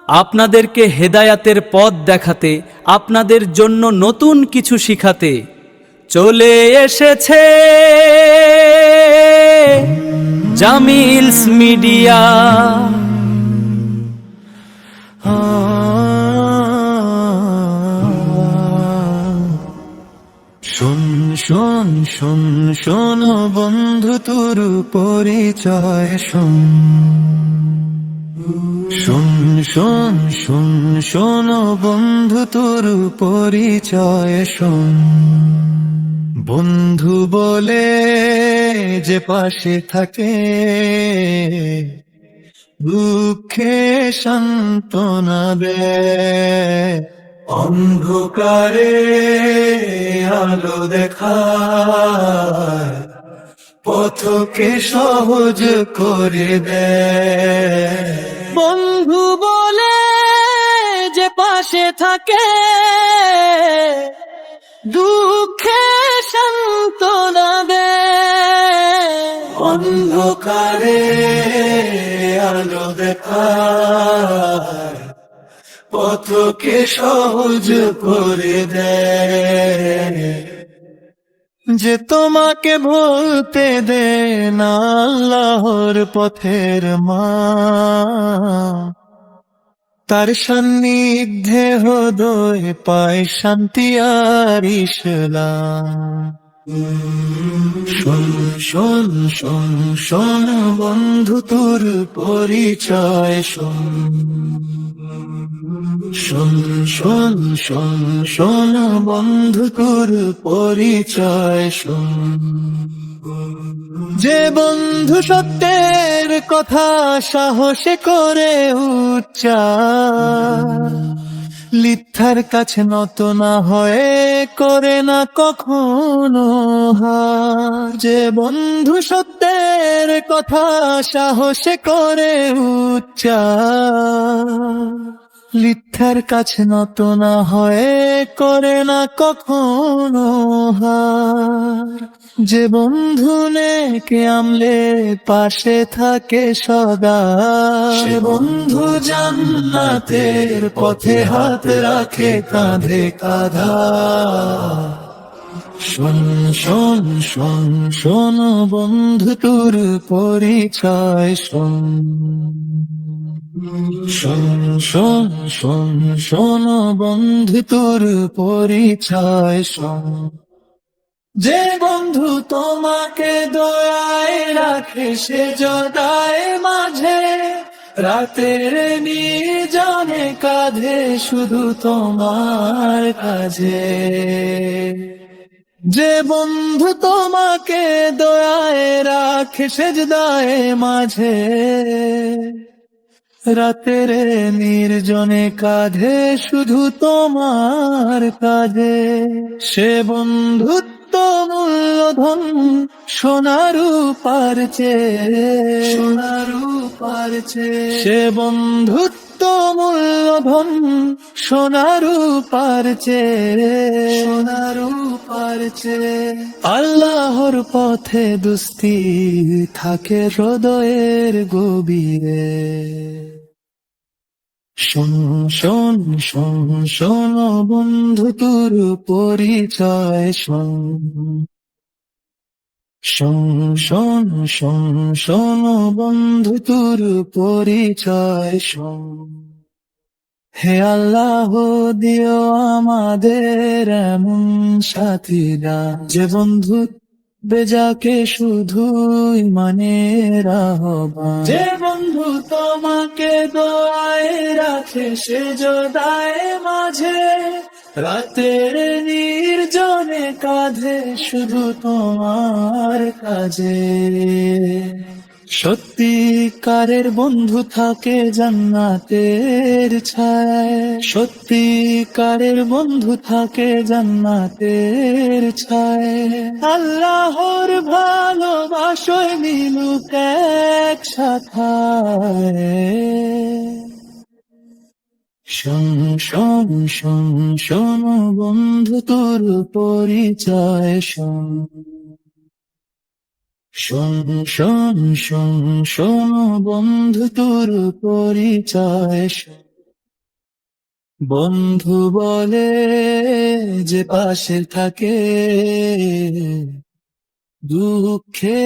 আপনাদেরকে হেদায়াতের পথ দেখাতে, আপনাদের জন্য নতুন কিছু শিখাতে চলে এসেছে জামিলস মিডিয়া। শোন শোন শোন শোন বন্ধু তোর পরিচয় শোন। শোন শোন শোন শোন বন্ধু তোর পরিচয় শোন। বন্ধু বলে যে পাশে থাকে, দুঃখে সান্ত্বনা দেয়, অন্ধকারে আলো দেখায়, পথকে সহজ করে দেয়। বন্ধু বলে যে পাশে থাকে, দুঃখে সান্ত্বনা দেয়, অন্ধকারে আলো দেখায়, পথকে সহজ করে দেয়। যে তোমাকে ভুলতে দে না আল্লাহর পথের মা, তার সান্নিধ্যে হৃদয় পায় শান্তি আর ইসলাম। শোন শোন শোন শোন বন্ধু তোর পরিচয় শোন। শোন শোন শোন শোন বন্ধু তোর পরিচয় শোন। যে বন্ধু সত্যের কথা সাহসে করে উচ্চার, মিথ্যার কাছে নত না হয়ে করে না কখনো হার। যে বন্ধু সত্যের কথা সাহসে করে উচ্চার, মিথ্যার কাছে নত না হয়ে করে না কখনো হার। যে বন্ধু নেকে আমলে পাশে থাকে সদা, সে বন্ধু জান্নাতের পথে হাত রাখে কাঁধে কাঁধা। শোন শোন শোন শোন বন্ধু তোর পরিচয় শোন। শোন শোন শোন শোন বন্ধু তোর পরিচয় শোন। যে বন্ধু তোমাকে দয়ায় রাখে সে জদায় মাঝে, রাতের নির্জনে কাঁধে শুধু তোমার কাজে। যে বন্ধু তোমাকে দয়ায় রাখে সেজদায় মাঝে, রাতের নির্জনে কাঁধে শুধু তোমার কাজে। সে বন্ধুত্ব মূল্যধন সোনার রূপার চেয়ে, সোনার রূপার চেয়ে। সে বন্ধুত্ব মূল্যধন সোনার রূপার চেয়ে, সোনার রূপার চেয়ে। আল্লাহর পথে দুস্তি থাকে হৃদয়ের গভীরে। শোন শোন শোন শোন বন্ধু তোর পরিচয় শোন। শোন শোন শোন শোন বন্ধু তোর পরিচয় শোন। হে আল্লাহ দিও আমাদের এমন সাথীরা, যে বন্ধু বেজাকে শুধুই মানে আহ্বান। যে বন্ধু তোমাকে দোয়ায় রাখে সে জদায় মাঝে, রাতের নির্জনে কাঁধে শুধু তোমার কাজে। সত্যিকারের বন্ধু থাকে জান্নাতের ছায়, সত্যিকারের বন্ধু থাকে জান্নাতের ছায়। আল্লাহর ভালোবাসায় মিলুক এক সাথায়। শোন শোন শোন শোন বন্ধু তোর পরিচয় শোন। শোন শোন শোন শোন বন্ধু তোর পরিচয় শোন। বন্ধু বলে যে পাশে থাকে, দুঃখে